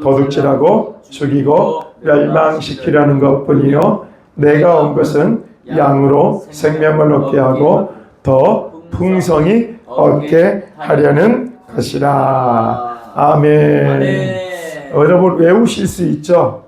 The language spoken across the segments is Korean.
도둑질하고 죽이고 멸망시키려는 것뿐이요 내가 온 것은 양으로 생명을 얻게 하고 더 풍성히 얻게 하려는 것이라. 아멘. 여러분 외우실 수 있죠?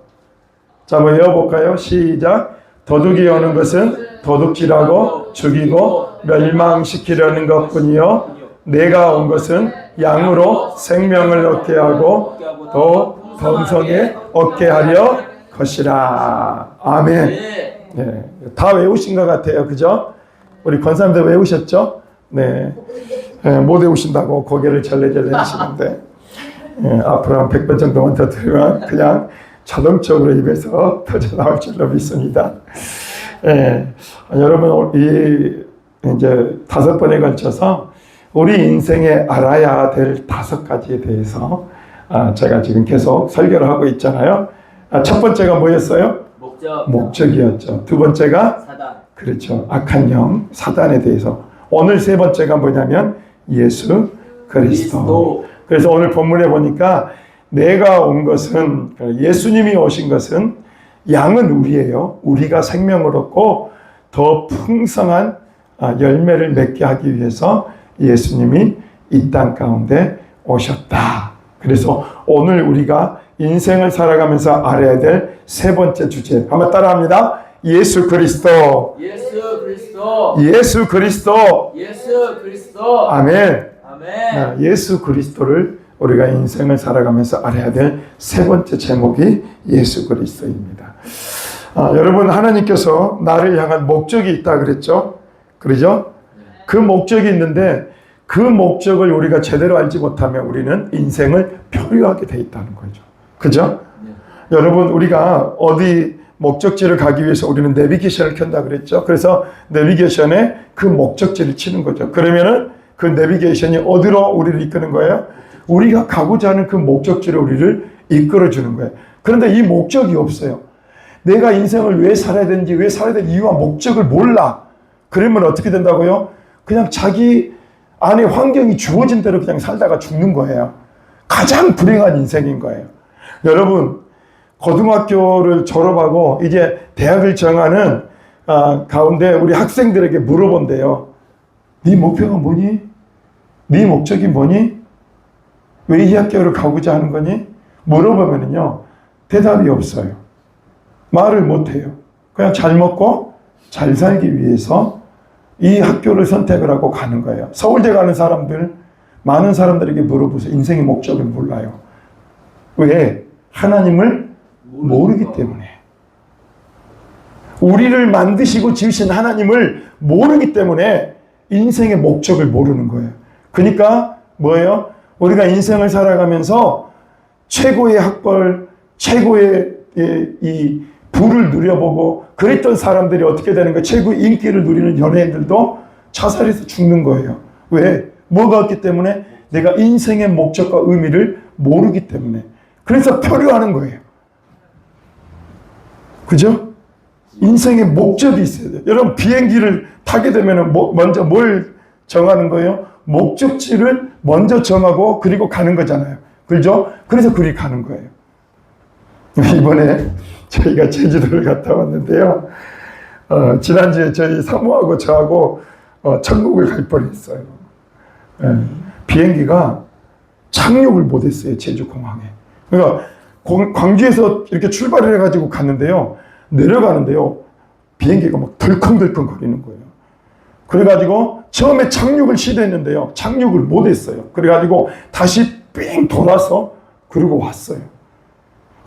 자, 한번 외워볼까요? 시작. 도둑이 오는 것은 도둑질하고 죽이고 멸망시키려는 것뿐이요 내가 온 것은 양으로 생명을 얻게 하고 더 풍성히 얻게 하려 것이라. 아멘. 네, 다 외우신 것 같아요. 그죠? 우리 권사님들 외우셨죠? 네. 못 외우신다고 고개를 절레절레 하시는데 앞으로 한 100번 정도만 더 들으면 그냥 자동적으로 입에서 터져나올 줄로 믿습니다. 여러분, 이제 5번에 걸쳐서 우리 인생에 알아야 될 5가지에 대해서 제가 지금 계속 설교를 하고 있잖아요. 첫 번째가 뭐였어요? 목적이었죠. 두 번째가 사단. 그렇죠. 악한 영, 사단에 대해서. 오늘 세 번째가 뭐냐면 예수 그리스도. 그래서 오늘 본문에 보니까 내가 온 것은, 예수님이 오신 것은 양은 우리예요. 우리가 생명을 얻고 더 풍성한 열매를 맺게 하기 위해서 예수님이 이 땅 가운데 오셨다. 그래서 오늘 우리가 인생을 살아가면서 알아야 될 세 번째 주제, 한번 따라합니다. 예수 그리스도. 예수 그리스도. 예수 그리스도. 예수 그리스도. 아멘. 아멘. 예수 그리스도를 우리가 인생을 살아가면서 알아야 될 세 번째 제목이 예수 그리스도입니다. 여러분, 하나님께서 나를 향한 목적이 있다 그랬죠? 그러죠? 그 목적이 있는데 그 목적을 우리가 제대로 알지 못하면 우리는 인생을 표류하게 돼 있다는 거죠. 그죠? 여러분, 우리가 어디 목적지를 가기 위해서 우리는 내비게이션을 켠다 그랬죠? 그래서 내비게이션에 그 목적지를 치는 거죠. 그러면은 그 내비게이션이 어디로 우리를 이끄는 거예요? 우리가 가고자 하는 그 목적지로 우리를 이끌어 주는 거예요. 그런데 이 목적이 없어요. 내가 인생을 왜 살아야 되는지, 왜 살아야 될 이유와 목적을 몰라. 그러면 어떻게 된다고요? 그냥 자기 안에 환경이 주어진 대로 그냥 살다가 죽는 거예요. 가장 불행한 인생인 거예요. 여러분, 고등학교를 졸업하고 이제 대학을 정하는 가운데 우리 학생들에게 물어본대요. 네 목표가 뭐니? 네 목적이 뭐니? 왜 이 학교를 가고자 하는 거니? 물어보면요 대답이 없어요. 말을 못해요. 그냥 잘 먹고 잘 살기 위해서 이 학교를 선택을 하고 가는 거예요. 서울대 가는 사람들, 많은 사람들에게 물어보세요. 인생의 목적을 몰라요. 왜? 하나님을 모르기 때문에. 우리를 만드시고 지으신 하나님을 모르기 때문에 인생의 목적을 모르는 거예요. 그러니까 뭐예요? 우리가 인생을 살아가면서 최고의 학벌, 최고의 이 부를 누려보고 그랬던 사람들이 어떻게 되는 거예요? 최고의 인기를 누리는 연예인들도 자살해서 죽는 거예요. 왜? 뭐가 없기 때문에? 내가 인생의 목적과 의미를 모르기 때문에. 그래서 표류하는 거예요. 그죠? 인생의 목적이 있어야 돼요. 여러분, 비행기를 타게 되면 먼저 뭘 정하는 거예요? 목적지를 먼저 정하고 그리고 가는 거잖아요. 그죠? 그래서 그리 가는 거예요. 이번에 저희가 제주도를 갔다 왔는데요. 지난주에 저희 사모하고 저하고 천국을 갈 뻔했어요. 비행기가 착륙을 못했어요. 제주공항에. 그러니까 광주에서 이렇게 출발을 해가지고 갔는데요. 내려가는데요. 비행기가 막 덜컹덜컹 거리는 거예요. 그래가지고 처음에 착륙을 시도했는데요. 착륙을 못했어요. 그래가지고 다시 삥 돌아서 그러고 왔어요.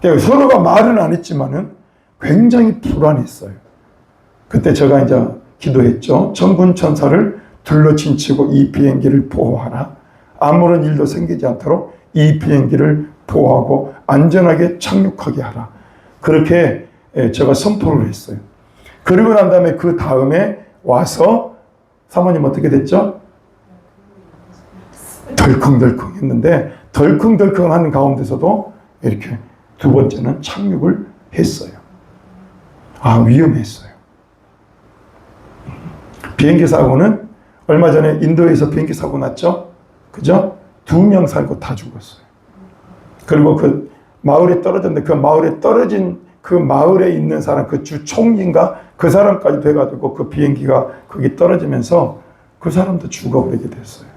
서로가 말은 안 했지만은 굉장히 불안했어요. 그때 제가 이제 기도했죠. 천군 천사를 둘러친치고 이 비행기를 보호하라. 아무런 일도 생기지 않도록 이 비행기를 보호하고 안전하게 착륙하게 하라. 그렇게 제가 선포를 했어요. 그리고 난 다음에 그 다음에 와서 사모님 어떻게 됐죠? 덜컹덜컹 했는데 덜컹덜컹 하는 가운데서도 이렇게 두 번째는 착륙을 했어요. 위험했어요. 비행기 사고는 얼마 전에 인도에서 비행기 사고 났죠? 그죠? 2명 살고 다 죽었어요. 그리고 그 마을에 떨어졌는데 그 마을에 떨어진 그 마을에 있는 사람, 그 주 총리인가 그 사람까지 돼가지고 그 비행기가 거기 떨어지면서 그 사람도 죽어버리게 됐어요.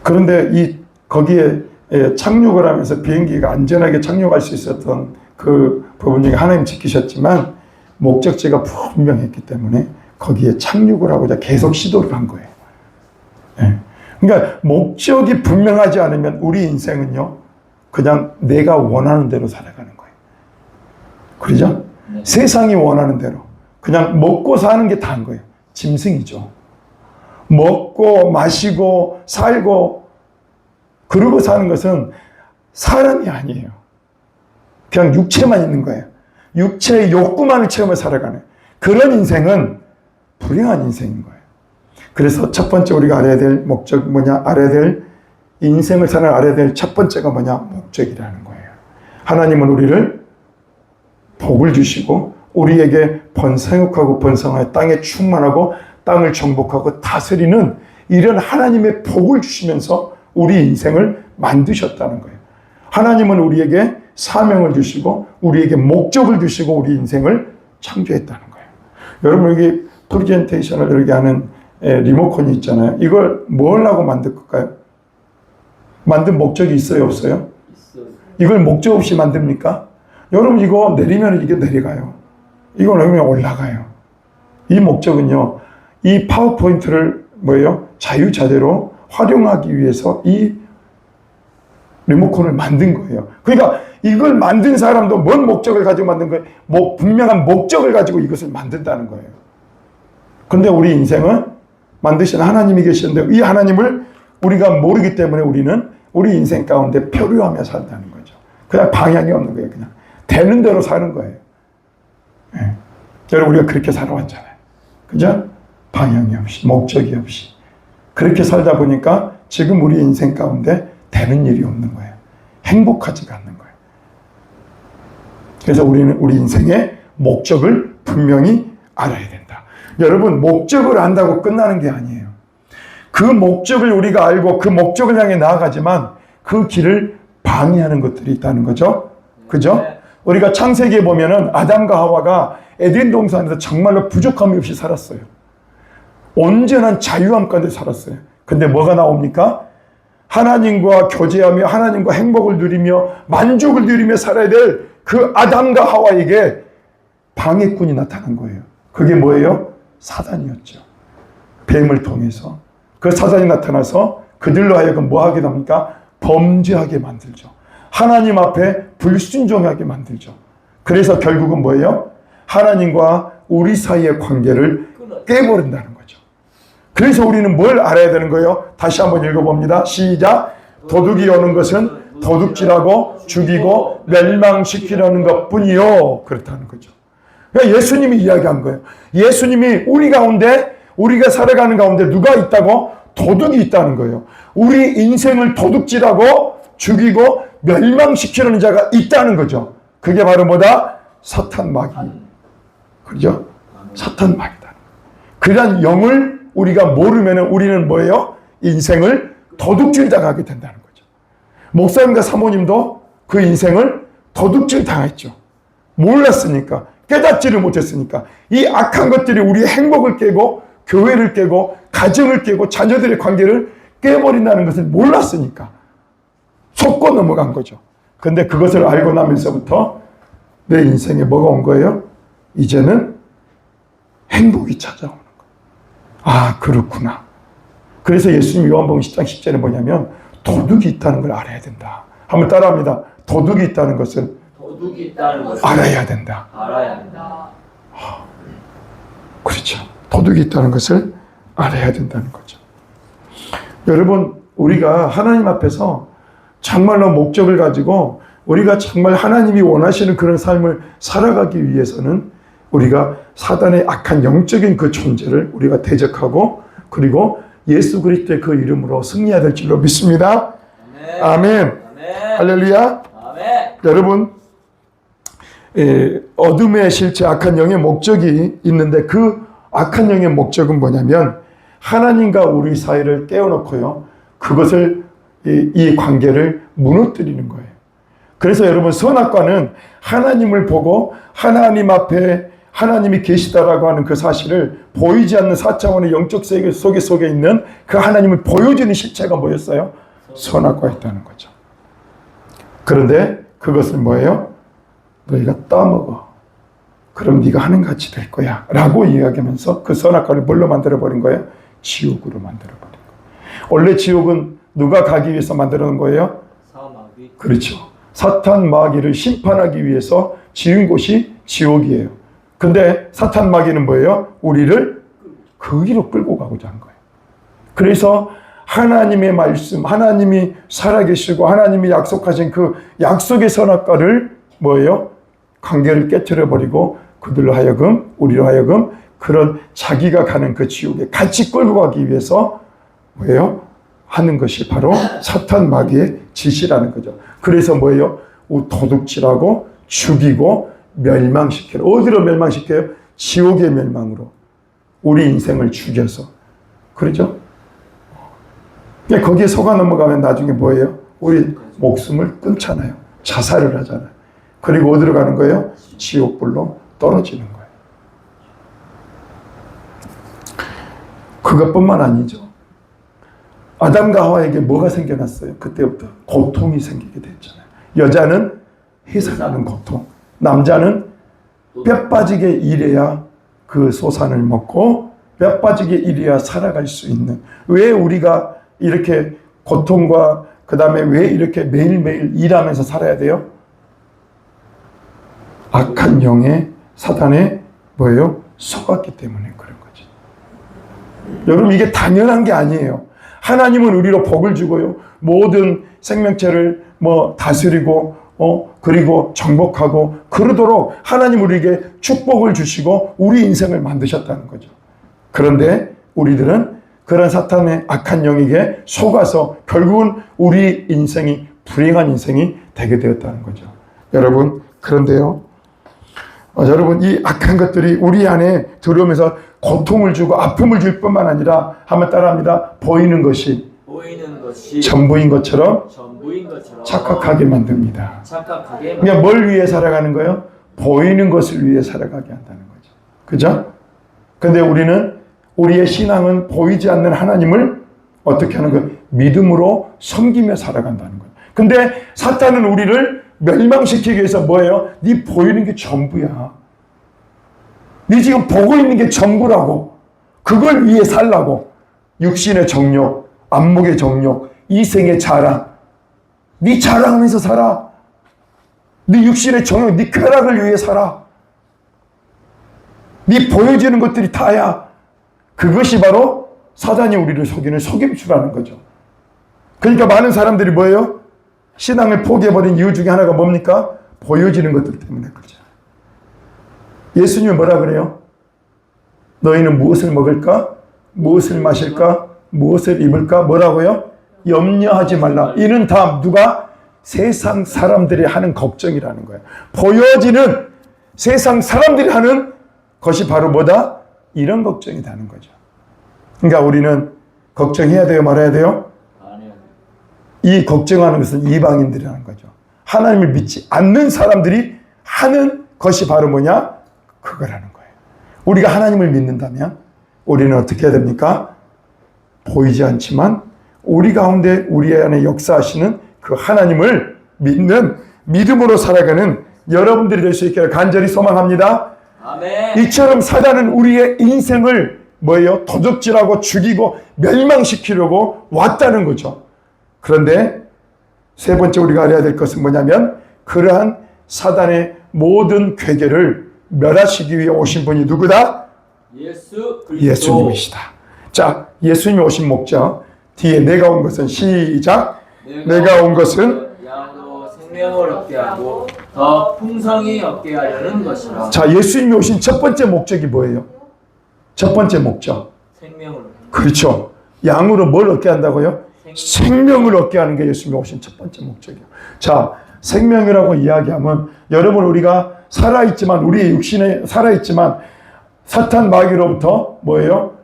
그런데 거기에 착륙을 하면서 비행기가 안전하게 착륙할 수 있었던 그 부분 중에 하나님 지키셨지만 목적지가 분명했기 때문에 거기에 착륙을 하고자 계속 시도를 한 거예요. 그러니까 목적이 분명하지 않으면 우리 인생은요, 그냥 내가 원하는 대로 살아가는 거예요. 그러죠? 세상이 원하는 대로. 그냥 먹고 사는 게 다인 거예요. 짐승이죠. 먹고 마시고 살고 그러고 사는 것은 사람이 아니에요. 그냥 육체만 있는 거예요. 육체의 욕구만을 채우며 살아가는 그런 인생은 불행한 인생인 거예요. 그래서 첫 번째 우리가 알아야 될 목적 뭐냐? 알아야 될 인생을 사는 알아야 될 첫 번째가 뭐냐? 목적이라는 거예요. 하나님은 우리를 복을 주시고 우리에게 번성하고 번성하여 땅에 충만하고 땅을 정복하고 다스리는 이런 하나님의 복을 주시면서 우리 인생을 만드셨다는 거예요. 하나님은 우리에게 사명을 주시고 우리에게 목적을 주시고 우리 인생을 창조했다는 거예요. 여러분 여기 프레젠테이션을 이렇게 하는 리모컨이 있잖아요. 이걸 뭘 하고 만들 걸까요? 만든 목적이 있어요, 없어요? 이걸 목적 없이 만듭니까? 여러분 이거 내리면 이게 내려가요. 이거 넣으면 올라가요. 이 목적은요, 이 파워포인트를 뭐예요? 자유자재로 활용하기 위해서 이 리모컨을 만든 거예요. 그러니까 이걸 만든 사람도 뭔 목적을 가지고 만든 거예요? 분명한 목적을 가지고 이것을 만든다는 거예요. 근데 우리 인생은 만드신 하나님이 계시는데 이 하나님을 우리가 모르기 때문에 우리는 우리 인생 가운데 표류하며 산다는 거죠. 그냥 방향이 없는 거예요. 그냥 되는 대로 사는 거예요. 네. 여러분 우리가 그렇게 살아왔잖아요. 그죠? 방향이 없이 목적이 없이 그렇게 살다 보니까 지금 우리 인생 가운데 되는 일이 없는 거예요. 행복하지가 않는 거예요. 그래서 우리는 우리 인생의 목적을 분명히 알아야 된다. 여러분 목적을 안다고 끝나는 게 아니에요. 그 목적을 우리가 알고 그 목적을 향해 나아가지만 그 길을 방해하는 것들이 있다는 거죠. 그죠? 우리가 창세기에 보면은 아담과 하와가 에덴 동산에서 정말로 부족함이 없이 살았어요. 온전한 자유함 가운데 살았어요. 근데 뭐가 나옵니까? 하나님과 교제하며 하나님과 행복을 누리며 만족을 누리며 살아야 될 그 아담과 하와에게 방해꾼이 나타난 거예요. 그게 뭐예요? 사단이었죠. 뱀을 통해서. 그 사단이 나타나서 그들로 하여금 뭐 하게 됩니까? 범죄하게 만들죠. 하나님 앞에 불순종하게 만들죠. 그래서 결국은 뭐예요? 하나님과 우리 사이의 관계를 깨버린다는 거죠. 그래서 우리는 뭘 알아야 되는 거예요? 다시 한번 읽어봅니다. 시작. 도둑이 오는 것은 도둑질하고 죽이고 멸망시키려는 것뿐이요. 그렇다는 거죠. 그러니까 예수님이 이야기한 거예요. 예수님이 우리 가운데 우리가 살아가는 가운데 누가 있다고? 도둑이 있다는 거예요. 우리 인생을 도둑질하고 죽이고 멸망시키려는 자가 있다는 거죠. 그게 바로 뭐다? 사탄 마귀. 그죠? 사탄 마귀다. 그런 영을 우리가 모르면 우리는 뭐예요? 인생을 도둑질 당하게 된다는 거죠. 목사님과 사모님도 그 인생을 도둑질 당했죠. 몰랐으니까, 깨닫지를 못했으니까. 이 악한 것들이 우리의 행복을 깨고 교회를 깨고 가정을 깨고 자녀들의 관계를 깨버린다는 것을 몰랐으니까 속고 넘어간 거죠. 근데 그것을 알고 나면서부터 내 인생에 뭐가 온 거예요? 이제는 행복이 찾아오는 거예요. 아, 그렇구나. 그래서 예수님 요한복음 10장 10절에 뭐냐면 도둑이 있다는 걸 알아야 된다. 한번 따라합니다. 도둑이 있다는 것을 알아야 된다. 알아야 된다. 그렇죠. 도둑이 있다는 것을 알아야 된다는 거죠. 여러분, 우리가 하나님 앞에서 정말로 목적을 가지고 우리가 정말 하나님이 원하시는 그런 삶을 살아가기 위해서는 우리가 사단의 악한 영적인 그 존재를 우리가 대적하고 그리고 예수 그리스도의 그 이름으로 승리해야 될 줄로 믿습니다. 아멘. 아멘. 아멘. 할렐루야. 아멘. 여러분, 어둠의 실체 악한 영의 목적이 있는데 그 악한 영의 목적은 뭐냐면 하나님과 우리 사이를 깨워놓고요. 그것을 이 관계를 무너뜨리는 거예요. 그래서 여러분 선악과는 하나님을 보고 하나님 앞에 하나님이 계시다라고 하는 그 사실을 보이지 않는 4차원의 영적 세계 속에 있는 그 하나님을 보여주는 실체가 뭐였어요? 선악과였다는 거죠. 그런데 그것은 뭐예요? 너희가 따먹어. 그럼 네가 하나님같이 될 거야 라고 이야기하면서 그 선악과를 뭘로 만들어버린 거예요? 지옥으로 만들어버린 거예요. 원래 지옥은 누가 가기 위해서 만들어 놓은 거예요? 사마귀. 그렇죠. 사탄 마귀를 심판하기 위해서 지은 곳이 지옥이에요. 근데 사탄 마귀는 뭐예요? 우리를 거기로 끌고 가고자 한 거예요. 그래서 하나님의 말씀, 하나님이 살아계시고 하나님이 약속하신 그 약속의 선악과를 뭐예요? 관계를 깨트려버리고 그들로 하여금, 우리로 하여금 그런 자기가 가는 그 지옥에 같이 끌고 가기 위해서 뭐예요? 하는 것이 바로 사탄 마귀의 짓이라는 거죠. 그래서 뭐예요? 도둑질하고 죽이고 멸망시켜요. 어디로 멸망시켜요? 지옥의 멸망으로. 우리 인생을 죽여서. 그렇죠? 거기에 속아 넘어가면 나중에 뭐예요? 우리 목숨을 끊잖아요. 자살을 하잖아요. 그리고 어디로 가는 거예요? 지옥불로 떨어지는 거예요. 그것뿐만 아니죠. 아담과 하와에게 뭐가 생겨났어요? 그때부터 고통이 생기게 됐잖아요. 여자는 해산하는 고통, 남자는 뼈 빠지게 일해야 그 소산을 먹고 뼈 빠지게 일해야 살아갈 수 있는. 왜 우리가 이렇게 고통과 그 다음에 왜 이렇게 매일매일 일하면서 살아야 돼요? 악한 영의 사단에 뭐예요? 속았기 때문에 그런 거죠. 여러분 이게 당연한 게 아니에요. 하나님은 우리로 복을 주고요. 모든 생명체를 다스리고 그리고 정복하고 그러도록 하나님 우리에게 축복을 주시고 우리 인생을 만드셨다는 거죠. 그런데 우리들은 그런 사탄의 악한 영에게 속아서 결국은 우리 인생이 불행한 인생이 되게 되었다는 거죠. 여러분 그런데요. 여러분 이 악한 것들이 우리 안에 들어오면서 고통을 주고 아픔을 줄 뿐만 아니라 한번 따라합니다. 보이는 것이 전부인 것처럼 착각하게 만듭니다. 그러니까 뭘 위해 살아가는 거예요? 보이는 것을 위해 살아가게 한다는 거죠. 그죠? 근데 우리는 우리의 신앙은 보이지 않는 하나님을 어떻게 하는 거예요? 믿음으로 섬기며 살아간다는 거예요. 근데 사탄은 우리를 멸망시키기 위해서 뭐예요? 네 보이는 게 전부야. 네 지금 보고 있는 게 전부라고. 그걸 위해 살라고. 육신의 정욕, 안목의 정욕, 이생의 자랑. 네 자랑하면서 살아. 네 육신의 정욕, 네 쾌락을 위해 살아. 네 보여지는 것들이 다야. 그것이 바로 사단이 우리를 속이는 속임수라는 거죠. 그러니까 많은 사람들이 뭐예요? 신앙을 포기해버린 이유 중에 하나가 뭡니까? 보여지는 것들 때문에 그렇잖아요. 예수님은 뭐라 그래요? 너희는 무엇을 먹을까? 무엇을 마실까? 무엇을 입을까? 뭐라고요? 염려하지 말라. 이는 다 누가? 세상 사람들이 하는 걱정이라는 거예요. 보여지는 세상 사람들이 하는 것이 바로 뭐다? 이런 걱정이라는 거죠. 그러니까 우리는 걱정해야 돼요? 말아야 돼요? 이 걱정하는 것은 이방인들이라는 거죠. 하나님을 믿지 않는 사람들이 하는 것이 바로 뭐냐? 그거라는 거예요. 우리가 하나님을 믿는다면 우리는 어떻게 해야 됩니까? 보이지 않지만 우리 가운데 우리 안에 역사하시는 그 하나님을 믿는 믿음으로 살아가는 여러분들이 될 수 있기를 간절히 소망합니다. 아멘. 이처럼 사단은 우리의 인생을 뭐예요? 도적질하고 죽이고 멸망시키려고 왔다는 거죠. 그런데 세 번째 우리가 알아야 될 것은 뭐냐면 그러한 사단의 모든 괴계를 멸하시기 위해 오신 분이 누구다? 예수 그리스도. 예수님이시다. 자, 예수님이 오신 목적 뒤에 내가 온 것은 시작. 내가 온 것은 양으로 생명을 얻게 하고 더 풍성히 얻게 하려는 것이라. 자, 예수님이 오신 첫 번째 목적이 뭐예요? 첫 번째 목적. 생명을. 그렇죠. 양으로 뭘 얻게 한다고요? 생명을 얻게 하는 게 예수님이 오신 첫 번째 목적이에요. 자, 생명이라고 이야기하면 여러분 우리가 살아있지만 우리의 육신에 살아있지만 사탄 마귀로부터 뭐예요?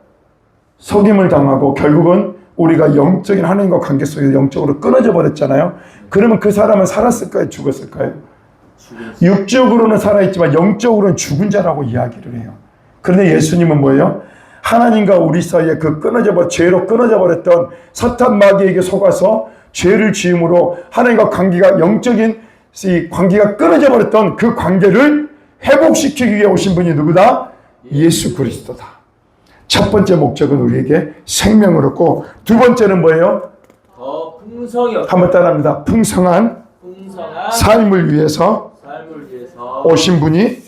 속임을 당하고 결국은 우리가 영적인 하나님과 관계 속에서 영적으로 끊어져 버렸잖아요. 그러면 그 사람은 살았을까요? 죽었을까요? 육적으로는 살아있지만 영적으로는 죽은 자라고 이야기를 해요. 그런데 예수님은 뭐예요? 하나님과 우리 사이에 그 죄로 끊어져 버렸던 사탄 마귀에게 속아서 죄를 지음으로 하나님과 관계가 영적인 이 관계가 끊어져 버렸던 그 관계를 회복시키기 위해 오신 분이 누구다? 예수 그리스도다. 첫 번째 목적은 우리에게 생명을 얻고, 두 번째는 뭐예요? 더 풍성히 얻게 한번 따라합니다. 풍성한 삶을 위해서 오신 분이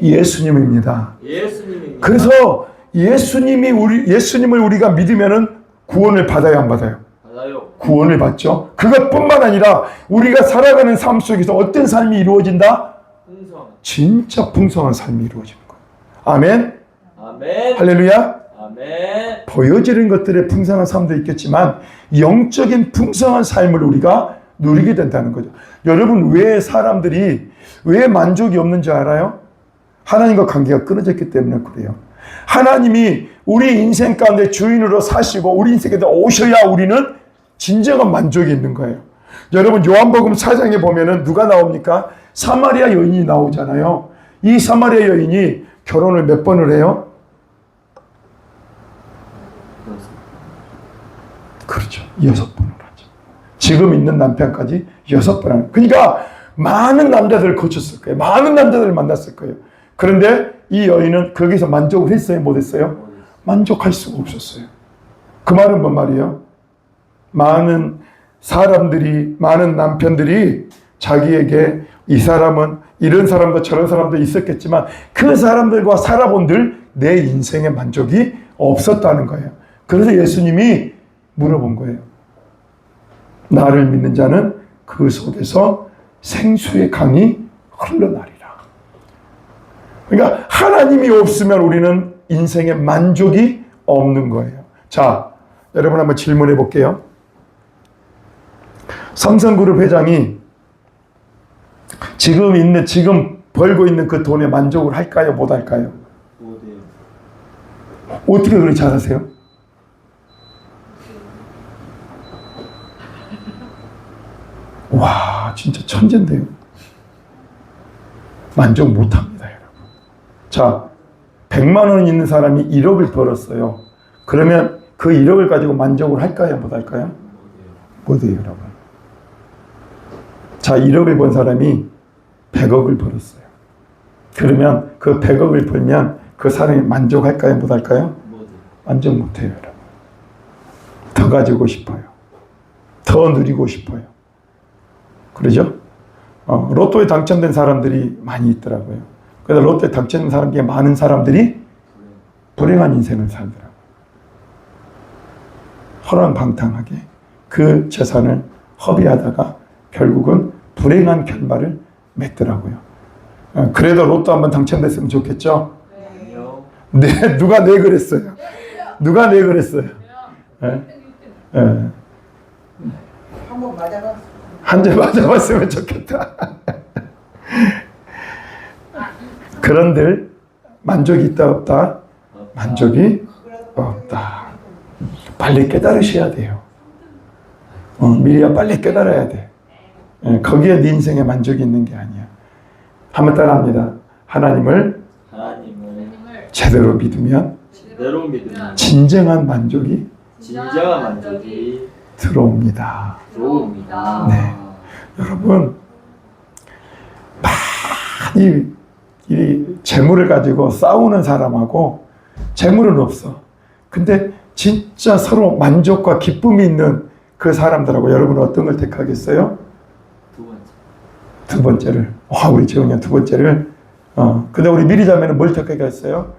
예수님입니다. 그래서 예수님을 우리가 믿으면은 구원을 받아야 안 받아요? 구원을 받죠. 그것뿐만 아니라 우리가 살아가는 삶 속에서 어떤 삶이 이루어진다? 진짜 풍성한 삶이 이루어지는 거예요. 아멘. 아멘. 할렐루야. 아멘. 보여지는 것들의 풍성한 삶도 있겠지만 영적인 풍성한 삶을 우리가 누리게 된다는 거죠. 여러분, 왜 사람들이 왜 만족이 없는 줄 알아요? 하나님과 관계가 끊어졌기 때문에 그래요. 하나님이 우리 인생 가운데 주인으로 사시고 우리 인생에 오셔야 우리는 진정한 만족이 있는 거예요. 여러분, 요한복음 4장에 보면은 누가 나옵니까? 사마리아 여인이 나오잖아요. 이 사마리아 여인이 결혼을 몇 번을 해요? 그렇죠. 6번을 하죠. 지금 있는 남편까지 6번 하는. 그러니까 많은 남자들을 거쳤을 거예요. 많은 남자들을 만났을 거예요. 그런데 이 여인은 거기서 만족을 했어요? 못 했어요? 만족할 수가 없었어요. 그 말은 뭔 말이에요? 많은 사람들이, 많은 남편들이 자기에게 이 사람은 이런 사람도 저런 사람도 있었겠지만 그 사람들과 살아본들 내 인생에 만족이 없었다는 거예요. 그래서 예수님이 물어본 거예요. 나를 믿는 자는 그 속에서 생수의 강이 흘러나리라. 그러니까 하나님이 없으면 우리는 인생에 만족이 없는 거예요. 자, 여러분 한번 질문해 볼게요. 삼성그룹 회장이 지금 벌고 있는 그 돈에 만족을 할까요? 못 할까요? 못해요. 어떻게 그렇게 잘하세요? 와, 진짜 천재인데요. 만족 못 합니다, 여러분. 자, 100만 원 있는 사람이 1억을 벌었어요. 그러면 그 1억을 가지고 만족을 할까요? 못 할까요? 못해요, 여러분. 자, 1억을 번 사람이 100억을 벌었어요. 그러면 그 100억을 벌면 그 사람이 만족할까요? 못 할까요? 만족 못 해요, 여러분. 더 가지고 싶어요. 더 누리고 싶어요. 그러죠? 로또에 당첨된 사람들이 많이 있더라고요. 그래서 로또에 당첨된 사람 중에 많은 사람들이 불행한 인생을 살더라고요. 허랑방탕하게 그 재산을 허비하다가 결국은 불행한 결말을 맺더라고요. 그래도 로또 한번 당첨됐으면 좋겠죠? 네, 누가 네 그랬어요? 누가 네 그랬어요? 네? 네. 한번 맞아봤어. 한 대 맞아봤으면 좋겠다. 그런들 만족이 있다 없다? 만족이 없다. 빨리 깨달으셔야 돼요. 미리야 빨리 깨달아야 돼. 거기에 네 인생에 만족이 있는 게 아니야. 한번 따라합니다. 하나님을 제대로 믿으면 진정한 만족이 들어옵니다. 네. 여러분, 많이 이 재물을 가지고 싸우는 사람하고 재물은 없어. 근데 진짜 서로 만족과 기쁨이 있는 그 사람들하고 여러분은 어떤 걸 택하겠어요? 두 번째를. 우리 재훈이야, 두 번째를. 근데 우리 미리 자매는 뭘 택하겠어요?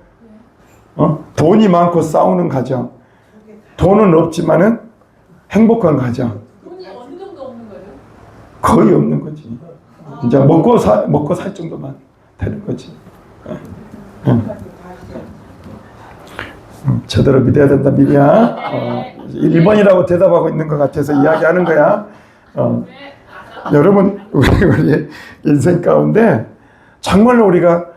돈이 많고 싸우는 가정. 돈은 없지만은 행복한 가정. 돈이 어느 정도 없는 거예요? 거의 없는 거지. 이제 먹고 살 정도만 되는 거지. 제대로 믿어야 된다, 미리야. 1번이라고 대답하고 있는 것 같아서 이야기하는 거야. 여러분, 우리 인생 가운데 정말로 우리가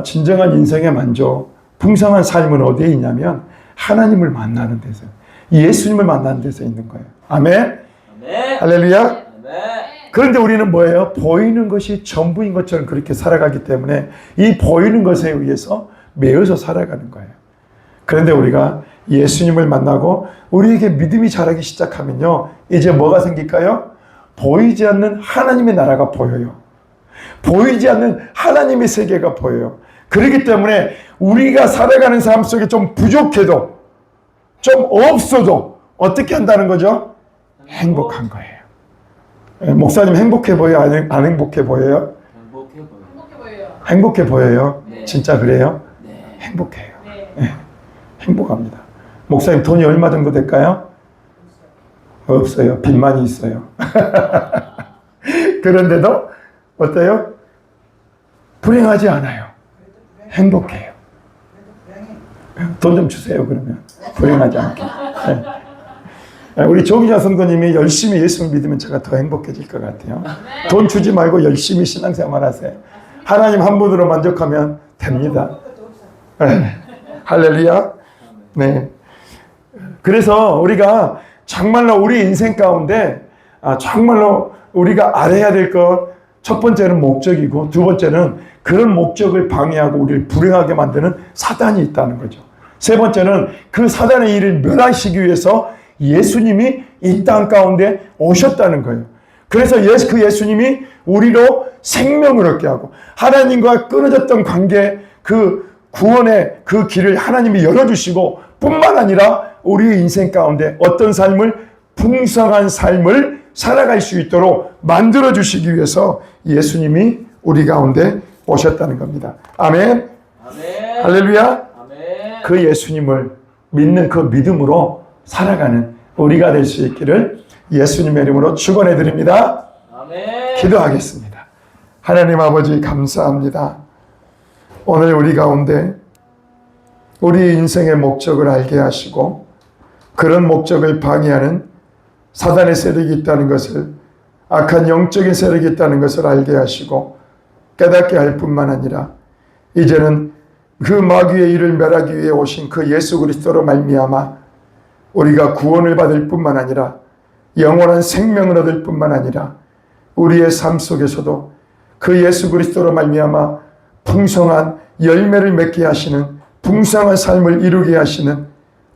진정한 인생의 만족, 풍성한 삶은 어디에 있냐면 하나님을 만나는 데서. 예수님을 만나는 데서 있는 거예요. 아멘. 아멘. 할렐루야. 아멘. 그런데 우리는 뭐예요? 보이는 것이 전부인 것처럼 그렇게 살아가기 때문에 이 보이는 것에 의해서 매여서 살아가는 거예요. 그런데 우리가 예수님을 만나고 우리에게 믿음이 자라기 시작하면요, 이제 뭐가 생길까요? 보이지 않는 하나님의 나라가 보여요. 보이지 않는 하나님의 세계가 보여요. 그렇기 때문에 우리가 살아가는 삶 속에 좀 부족해도, 좀 없어도 어떻게 한다는 거죠? 행복한 거예요. 목사님 행복해 보여요? 안 행복해 보여요? 행복해 보여. 행복해 보여요. 행복해 보여요? 네. 진짜 그래요? 네. 행복해요. 네. 네, 행복합니다. 목사님 돈이 얼마 정도 될까요? 없어요. 빚만이 있어요. 그런데도 어때요? 불행하지 않아요. 행복해요. 돈 좀 주세요, 그러면. 불행하지 않게. 네. 우리 조기자 성도님이 열심히 예수를 믿으면 제가 더 행복해질 것 같아요. 돈 주지 말고 열심히 신앙생활 하세요. 하나님 한 분으로 만족하면 됩니다. 네. 할렐루야. 네. 그래서 우리가 정말로 우리 인생 가운데 정말로 우리가 알아야 될 것, 첫 번째는 목적이고 두 번째는 그런 목적을 방해하고 우리를 불행하게 만드는 사단이 있다는 거죠. 세 번째는 그 사단의 일을 멸하시기 위해서 예수님이 이 땅 가운데 오셨다는 거예요. 그래서 그 예수님이 우리로 생명을 얻게 하고 하나님과 끊어졌던 관계, 그 구원의 그 길을 하나님이 열어주시고 뿐만 아니라 우리의 인생 가운데 어떤 삶을, 풍성한 삶을 살아갈 수 있도록 만들어주시기 위해서 예수님이 우리 가운데 오셨다는 겁니다. 아멘. 아멘. 할렐루야. 아멘. 그 예수님을 믿는 그 믿음으로 살아가는 우리가 될 수 있기를 예수님의 이름으로 축원해 드립니다. 아멘. 기도하겠습니다. 하나님 아버지 감사합니다. 오늘 우리 가운데 우리 인생의 목적을 알게 하시고 그런 목적을 방해하는 사단의 세력이 있다는 것을, 악한 영적인 세력이 있다는 것을 알게 하시고 깨닫게 할 뿐만 아니라 이제는 그 마귀의 일을 멸하기 위해 오신 그 예수 그리스도로 말미암아 우리가 구원을 받을 뿐만 아니라 영원한 생명을 얻을 뿐만 아니라 우리의 삶 속에서도 그 예수 그리스도로 말미암아 풍성한 열매를 맺게 하시는, 풍성한 삶을 이루게 하시는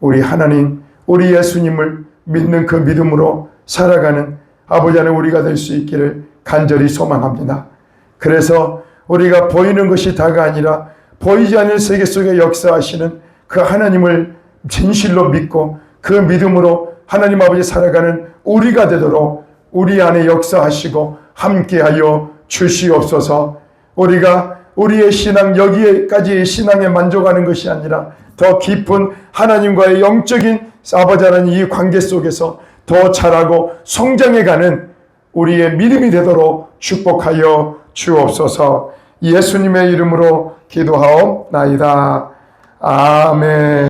우리 하나님, 우리 예수님을 믿는 그 믿음으로 살아가는 아버지 하나님 우리가 될 수 있기를 간절히 소망합니다. 그래서 우리가 보이는 것이 다가 아니라 보이지 않는 세계 속에 역사하시는 그 하나님을 진실로 믿고 그 믿음으로 하나님 아버지 살아가는 우리가 되도록 우리 안에 역사하시고 함께하여 주시옵소서. 우리가 우리의 신앙, 여기까지의 신앙에 만족하는 것이 아니라 더 깊은 하나님과의 영적인 아버지 하나님 이 관계 속에서 더 자라고 성장해가는 우리의 믿음이 되도록 축복하여 주옵소서. 예수님의 이름으로 기도하옵나이다. 아멘.